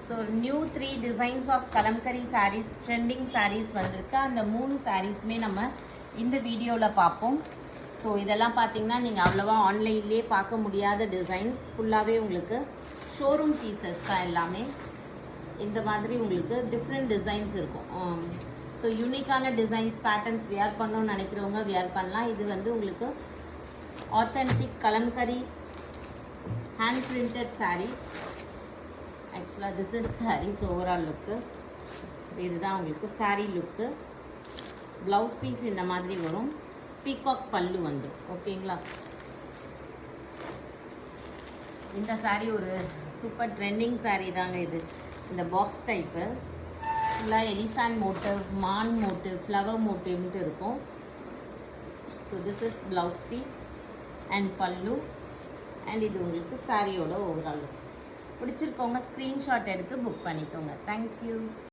So new 3 designs of Kalamkari sarees trending sarees வந்திருக்கு. அந்த 3 சாரீஸுமே நம்ம இந்த வீடியோவில் பார்ப்போம். ஸோ இதெல்லாம் பார்த்தீங்கன்னா நீங்கள் அவ்வளோவா ஆன்லைன்லேயே பார்க்க முடியாத டிசைன்ஸ், ஃபுல்லாகவே உங்களுக்கு ஷோரூம் பீசஸ் தான் எல்லாமே. இந்த மாதிரி உங்களுக்கு டிஃப்ரெண்ட் டிசைன்ஸ் இருக்கும். ஸோ யூனிக்கான டிசைன்ஸ் பேட்டர்ன்ஸ் வியர் பண்ணணும்னு நினைக்கிறவங்க வியர் பண்ணலாம். இது வந்து உங்களுக்கு authentic Kalamkari hand printed saris. ஆக்சுவலாக this is saris overall look. இதுதான் உங்களுக்கு சாரீ லுக்கு. ப்ளவுஸ் பீஸ் இந்த மாதிரி வரும். பீகாக் பல்லு வந்துடும். ஓகேங்களா? இந்த சாரீ ஒரு சூப்பர் ட்ரெண்டிங் சாரீ தாங்க இது. இந்த பாக்ஸ் டைப்பு ஃபுல்லாக எலிஃபேண்ட் மோட்டிவ், மான் மோட்டிவ், ஃப்ளவர் மோட்டிவ்ன்ட்டு இருக்கும். So this is blouse piece and பல்லு. அண்ட் இது உங்களுக்கு சாரியோட ஓவரால் லுக். பிடிச்சிருக்கவங்க ஸ்க்ரீன்ஷாட் எடுத்து புக் பண்ணிக்கோங்க. தேங்க்யூ.